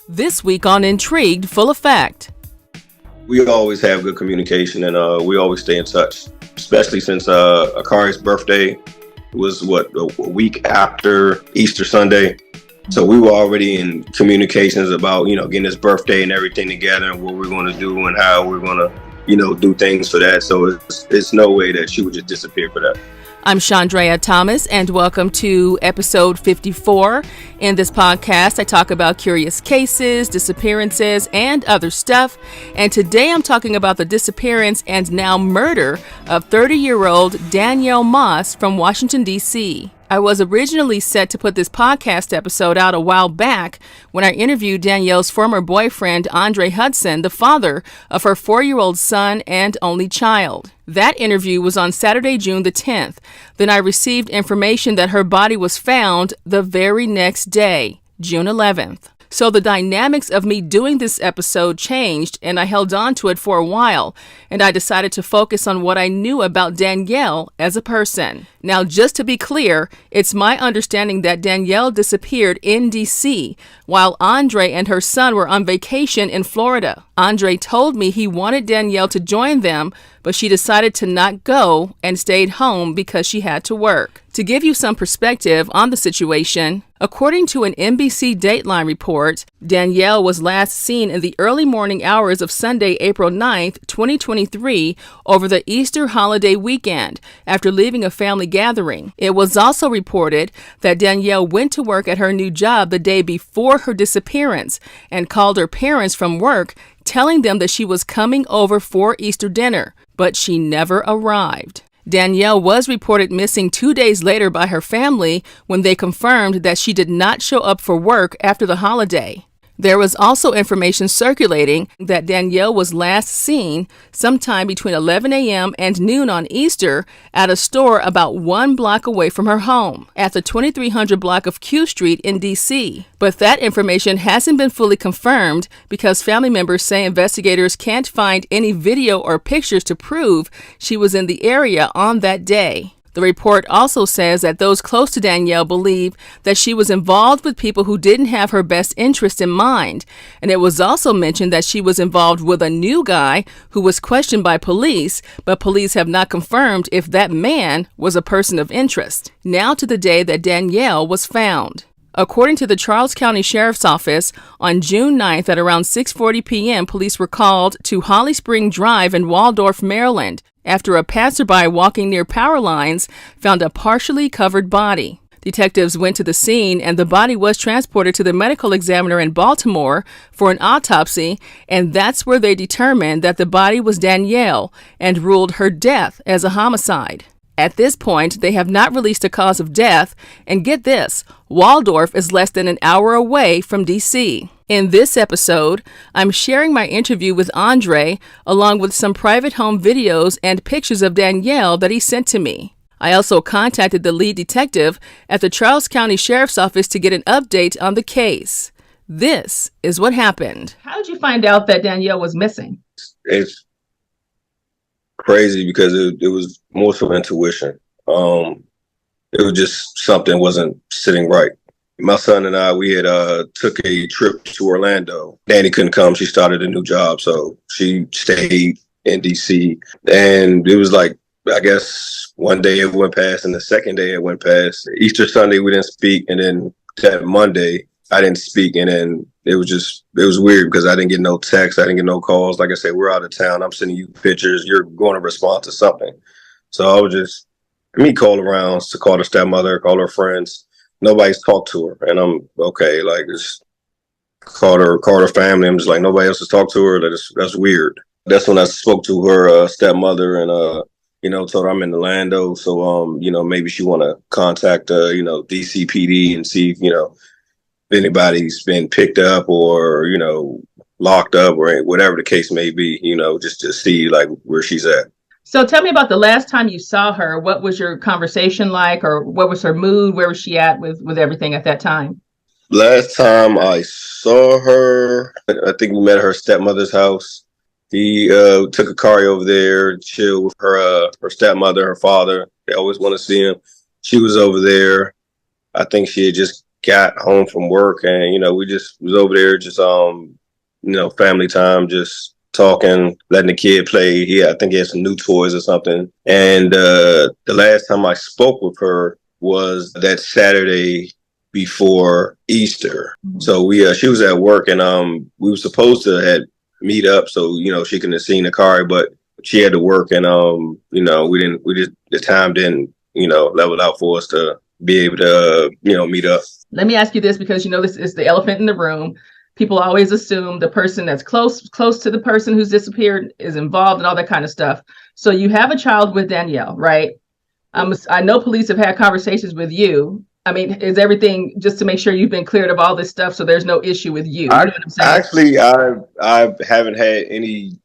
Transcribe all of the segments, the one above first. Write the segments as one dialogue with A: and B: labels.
A: This week on Intrigued, Full of Fact.
B: We always have good communication, and we always stay in touch, especially since Akari's birthday was a week after Easter Sunday. So we were already in communications about, getting his birthday and everything together and what we're going to do and how we're going to, do things for that. So it's no way that she would just disappear for that.
A: I'm Chandrea Thomas, and welcome to episode 54. In this podcast, I talk about curious cases, disappearances, and other stuff. And today I'm talking about the disappearance and now murder of 30-year-old Danielle Moss from Washington, D.C. I was originally set to put this podcast episode out a while back when I interviewed Danielle's former boyfriend, Andre Hudson, the father of her 4-year-old son and only child. That interview was on Saturday, June the 10th. Then I received information that her body was found the very next day, June 11th. So the dynamics of me doing this episode changed, and I held on to it for a while, and I decided to focus on what I knew about Danielle as a person. Now, just to be clear, it's my understanding that Danielle disappeared in D.C. while Andre and her son were on vacation in Florida. Andre told me he wanted Danielle to join them, but she decided to not go and stayed home because she had to work. To give you some perspective on the situation, according to an NBC Dateline report, Danielle was last seen in the early morning hours of Sunday, April 9th, 2023, over the Easter holiday weekend after leaving a family gathering. It was also reported that Danielle went to work at her new job the day before her disappearance and called her parents from work, telling them that she was coming over for Easter dinner, but she never arrived. Danielle was reported missing 2 days later by her family when they confirmed that she did not show up for work after the holiday. There was also information circulating that Danielle was last seen sometime between 11 a.m. and noon on Easter at a store about 1 block away from her home at the 2300 block of Q Street in D.C. But that information hasn't been fully confirmed because family members say investigators can't find any video or pictures to prove she was in the area on that day. The report also says that those close to Danielle believe that she was involved with people who didn't have her best interest in mind. And it was also mentioned that she was involved with a new guy who was questioned by police, but police have not confirmed if that man was a person of interest. Now to the day that Danielle was found. According to the Charles County Sheriff's Office, on June 9th at around 6:40 p.m., police were called to Holly Spring Drive in Waldorf, Maryland, after a passerby walking near power lines found a partially covered body. Detectives went to the scene, and the body was transported to the medical examiner in Baltimore for an autopsy, and that's where they determined that the body was Danielle and ruled her death as a homicide. At this point, they have not released a cause of death, and get this, Waldorf is less than an hour away from D.C. In this episode, I'm sharing my interview with Andre, along with some private home videos and pictures of Danielle that he sent to me. I also contacted the lead detective at the Charles County Sheriff's Office to get an update on the case. This is what happened. How did you find out that Danielle was missing?
B: It's crazy because it was more so intuition. It was just something wasn't sitting right. My son and I, we had took a trip to Orlando. Danny couldn't come. She started a new job, so she stayed in D.C. And it was like, I guess one day it went past, and the second day it went past. Easter Sunday we didn't speak, and then that Monday I didn't speak, and then it was weird because I didn't get no texts, I didn't get no calls. Like I said, we're out of town. I'm sending you pictures. You're going to respond to something. So I was just call around to call her stepmother, call her friends. Nobody's talked to her, and I'm okay. Like, just called her family. I'm just like, nobody else has talked to her. That's weird. That's when I spoke to her stepmother, and told her I'm in Orlando, so maybe she want to contact DCPD and see if anybody's been picked up or locked up or whatever the case may be. Just to see like where she's at.
A: So tell me about the last time you saw her. What was your conversation like, or what was her mood? Where was she at with everything at that time?
B: Last time I saw her, I think we met at her stepmother's house. He took a car over there, chill with her stepmother, her father. They always want to see him. She was over there. I think she had just got home from work, and we just was over there, just family time, just talking, letting the kid play. I think he had some new toys or something. And the last time I spoke with her was that Saturday before Easter. So she was at work, and we were supposed to had meet up so she can have seen the car, but she had to work, and the time didn't level out for us to be able to meet up.
A: Let me ask you this, because this is the elephant in the room. People always assume the person that's close to the person who's disappeared is involved and all that kind of stuff. So you have a child with Danielle, right? I know police have had conversations with you. I mean, is everything just to make sure you've been cleared of all this stuff so there's no issue with you? You know what I'm saying?
B: Actually, I haven't had any.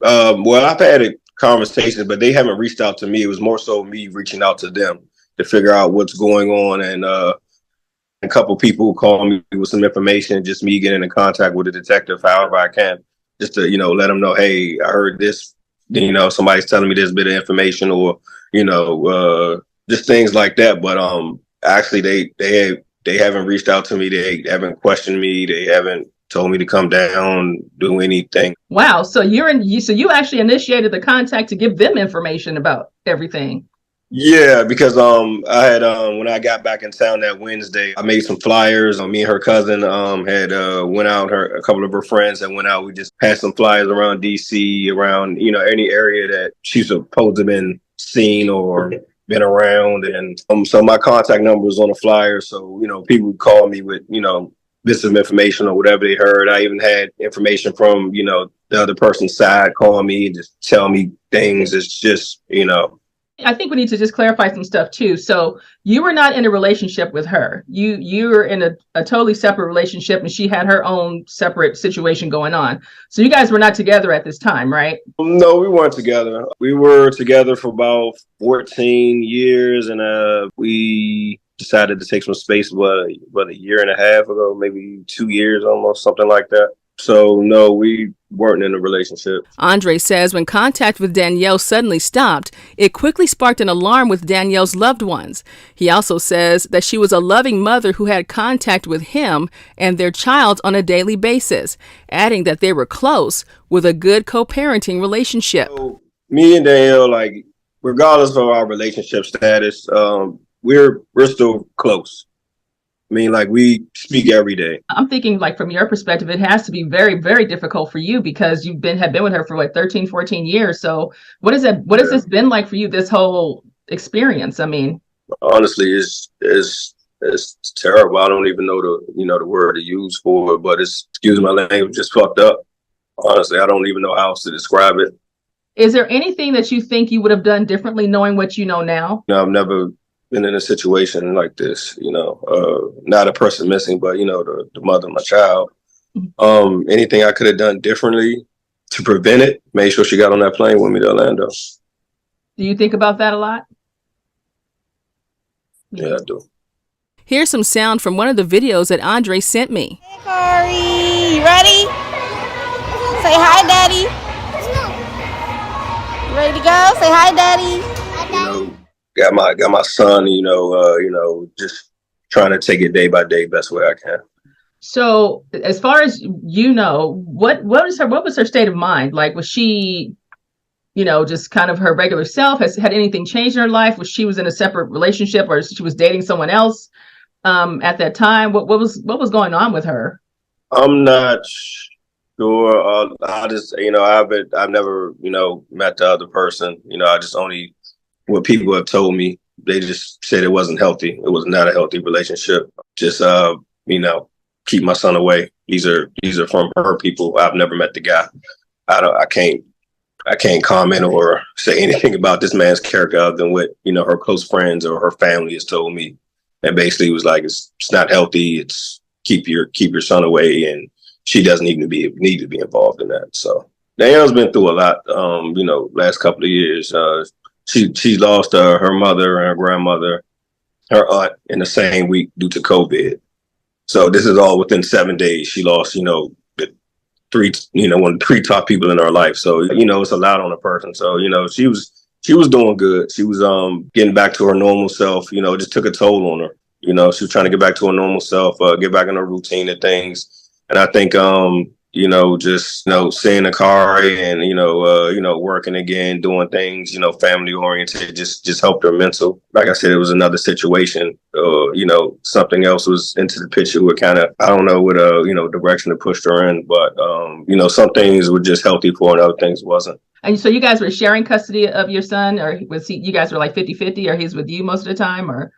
B: Well, I've had conversations, but they haven't reached out to me. It was more so me reaching out to them to figure out what's going on, and a couple people who call me with some information, just me getting in contact with a detective however I can, just to let them know, hey, I heard this, somebody's telling me this bit of information, or just things like that. But actually they haven't reached out to me. They haven't questioned me. They haven't told me to come down, do anything.
A: Wow. So you actually initiated the contact to give them information about everything.
B: Yeah, because I had when I got back in town that Wednesday, I made some flyers. Me and her cousin had went out. A couple of her friends had went out. We just had some flyers around DC, around any area that she's supposed to have been seen or been around. And so my contact number was on the flyer. So people would call me with bits of information or whatever they heard. I even had information from the other person's side call me and just tell me things. It's just
A: I think we need to just clarify some stuff too. So you were not in a relationship with her. You were in a totally separate relationship, and she had her own separate situation going on. So you guys were not together at this time, right?
B: No, we weren't together. We were together for about 14 years, and we decided to take some space about a year and a half ago, maybe 2 years almost, something like that. So no, we weren't in a relationship.
A: Andre says when contact with Danielle suddenly stopped, it quickly sparked an alarm with Danielle's loved ones. He also says that she was a loving mother who had contact with him and their child on a daily basis, adding that they were close with a good co-parenting relationship.
B: So, me and Danielle, regardless of our relationship status, we're still close. I mean, we speak every day. I'm
A: thinking, from your perspective, it has to be very, very difficult for you because you have been with her for 13, 14 years. So what has this been like for you, this whole experience? I mean,
B: honestly, it's terrible. I don't even know the word to use for it, but excuse my language, just fucked up. Honestly, I don't even know how else to describe it.
A: Is there anything that you think you would have done differently knowing what you know now?
B: No, I've never been in a situation like this, not a person missing, but the mother of my child. Anything I could have done differently to prevent it, made sure she got on that plane with me to Orlando.
A: Do you think about that a lot?
B: Yeah, I do.
A: Here's some sound from one of the videos that Andre sent me.
C: Hey, Corey, you ready? Say hi, Daddy. You ready to go? Say hi, Daddy.
B: Got my son, just trying to take it day by day, best way I can.
A: So as far as what was her state of mind? Was she, just kind of her regular self? Had anything changed in her life? Was in a separate relationship, or she was dating someone else at that time? What was going on with her?
B: I'm not sure. I just, I've never, met the other person. I just only what people have told me. They just said it wasn't healthy. It was not a healthy relationship. Just, keep my son away. These are from her people. I've never met the guy. I can't comment or say anything about this man's character other than what, her close friends or her family has told me. And basically it was it's not healthy. It's keep your son away, and she doesn't even need to be involved in that. So Danielle's been through a lot, last couple of years. She lost her mother and her grandmother, her aunt in the same week due to COVID. So this is all within 7 days. She lost, the three, one of the three top people in her life. So, it's a lot on a person. So, she was doing good. She was getting back to her normal self. It just took a toll on her. You know, she was trying to get back to her normal self, get back in her routine and things. And I think, you know, just, you know, seeing the car and, you know, working again, doing things, you know, family oriented, just helped her mental. Like I said, it was another situation, you know, something else was into the picture with kind of, I don't know what, you know, direction to push her in, but, you know, some things were just healthy for her and other things wasn't.
A: And so you guys were sharing custody of your son, or you guys were like 50-50, or he's with you most of the time, or?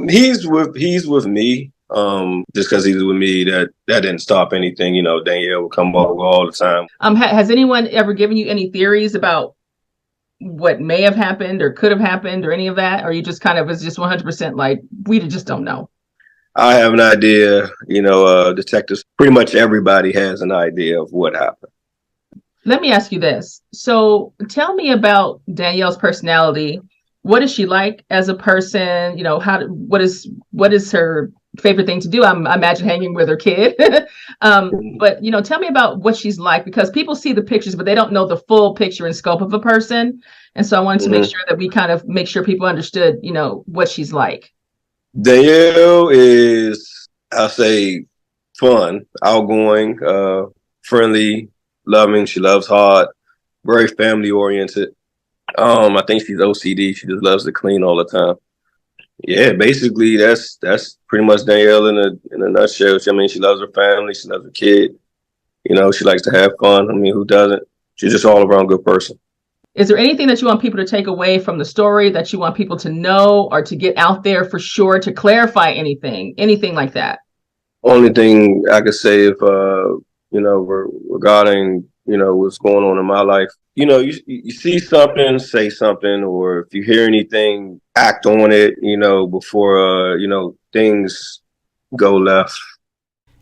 B: He's with me. Just because he's with me, that didn't stop anything. You know, Danielle would come over all the time.
A: Has anyone ever given you any theories about what may have happened or could have happened or any of that? Or you just kind of was just 100% like, we just don't know?
B: I have an idea. You know, detectives, pretty much everybody has an idea of what happened.
A: Let me ask you this. So tell me about Danielle's personality. What is she like as a person? You know, what is her favorite thing to do? I imagine hanging with her kid. But, you know, tell me about what she's like, because people see the pictures, but they don't know the full picture and scope of a person. And so I wanted to make sure that we kind of make sure people understood, you know, what she's like.
B: Danielle is, I'll say, fun, outgoing, friendly, loving. She loves hard, very family oriented. I think she's OCD. She just loves to clean all the time. Yeah, basically that's pretty much Danielle in a nutshell. I mean, she loves her family. She loves her kid. You know, she likes to have fun. I mean, who doesn't? She's just all around good person.
A: Is there anything that you want people to take away from the story that you want people to know or to get out there for sure, to clarify anything like that?
B: Only thing I could say, if you know, regarding, you know, what's going on in my life, you know, you see something, say something, or if you hear anything, act on it, you know, before, you know, things go left.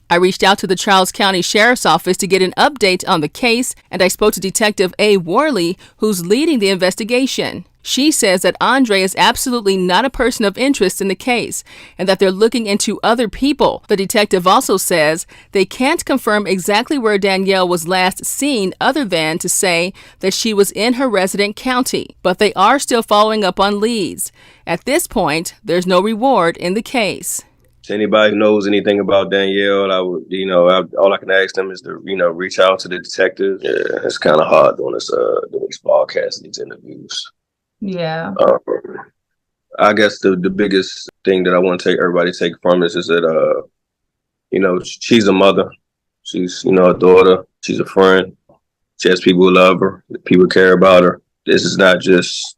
A: I reached out to the Charles County Sheriff's Office to get an update on the case, and I spoke to Detective A. Worley, who's leading the investigation. She says that Andre is absolutely not a person of interest in the case and that they're looking into other people. The detective also says they can't confirm exactly where Danielle was last seen other than to say that she was in her resident county, but they are still following up on leads. At this point, there's no reward in the case.
B: If anybody knows anything about Danielle, I would, you know, all I can ask them is to, you know, reach out to the detectives. Yeah, it's kind of hard doing this podcasts and these interviews.
A: Yeah.
B: I guess the biggest thing that I want to everybody take from this is that, you know, she's a mother. She's, you know, a daughter. She's a friend. She has people who love her. People care about her. This is not just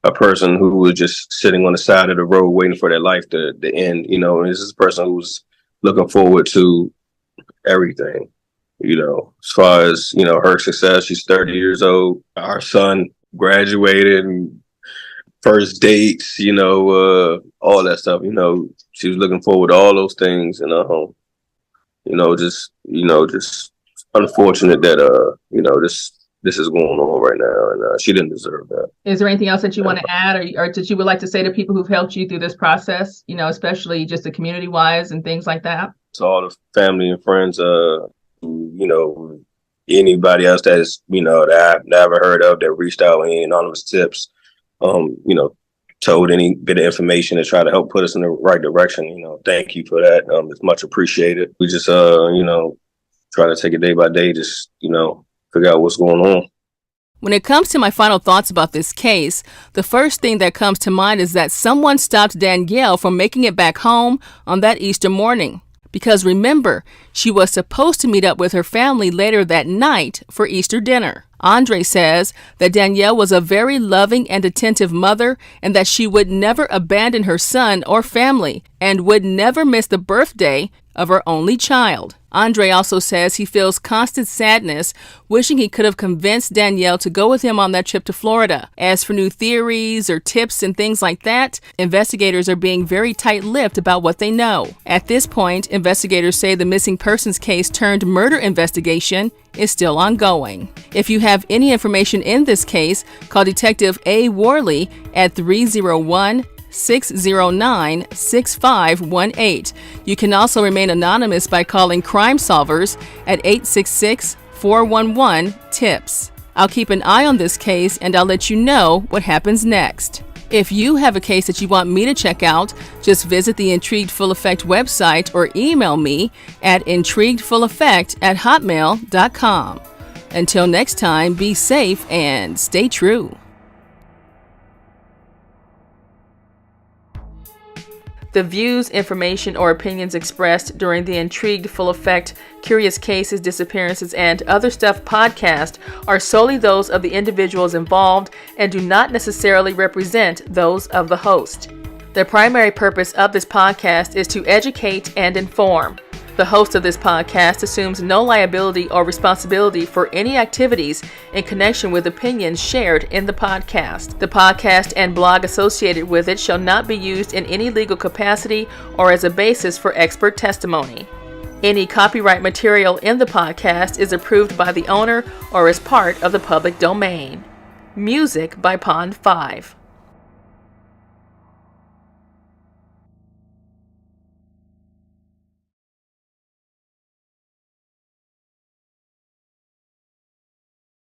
B: a person who was just sitting on the side of the road waiting for their life to end. You know, this is a person who's looking forward to everything, you know, as far as, you know, her success. She's 30 years old. Our son graduated and first dates, you know, all that stuff. You know, she was looking forward to all those things in her home. You know, just unfortunate that, you know, this is going on right now, and she didn't deserve that. Is
A: there anything else that you want to add, or that you would like to say to people who've helped you through this process, you know, especially just the community-wise and things like that?
B: To all the family and friends, you know, anybody else that is, you know, that I've never heard of that reached out with any anonymous tips, you know, told any bit of information to try to help put us in the right direction, you know, thank you for that. It's much appreciated. We just, you know, try to take it day by day, just, you know, figure out what's going on.
A: When it comes to my final thoughts about this case, the first thing that comes to mind is that someone stopped Danielle from making it back home on that Easter morning. Because remember, she was supposed to meet up with her family later that night for Easter dinner. Andre says that Danielle was a very loving and attentive mother and that she would never abandon her son or family and would never miss the birthday of her only child. Andre also says he feels constant sadness, wishing he could have convinced Danielle to go with him on that trip to Florida. As for new theories or tips and things like that, investigators are being very tight-lipped about what they know. At this point, investigators say the missing persons case turned murder investigation is still ongoing. If you have any information in this case, call Detective A. Worley at 301-609-6518. You can also remain anonymous by calling Crime Solvers at 866-411-TIPS. I'll keep an eye on this case and I'll let you know what happens next. If you have a case that you want me to check out, just visit the Intrigued Full Effect website or email me at intriguedfulleffect@hotmail.com. Until next time, be safe and stay true. The views, information, or opinions expressed during the Intrigued Full Effect, Curious Cases, Disappearances, and Other Stuff podcast are solely those of the individuals involved and do not necessarily represent those of the host. The primary purpose of this podcast is to educate and inform. The host of this podcast assumes no liability or responsibility for any activities in connection with opinions shared in the podcast. The podcast and blog associated with it shall not be used in any legal capacity or as a basis for expert testimony. Any copyright material in the podcast is approved by the owner or as part of the public domain. Music by Pond 5.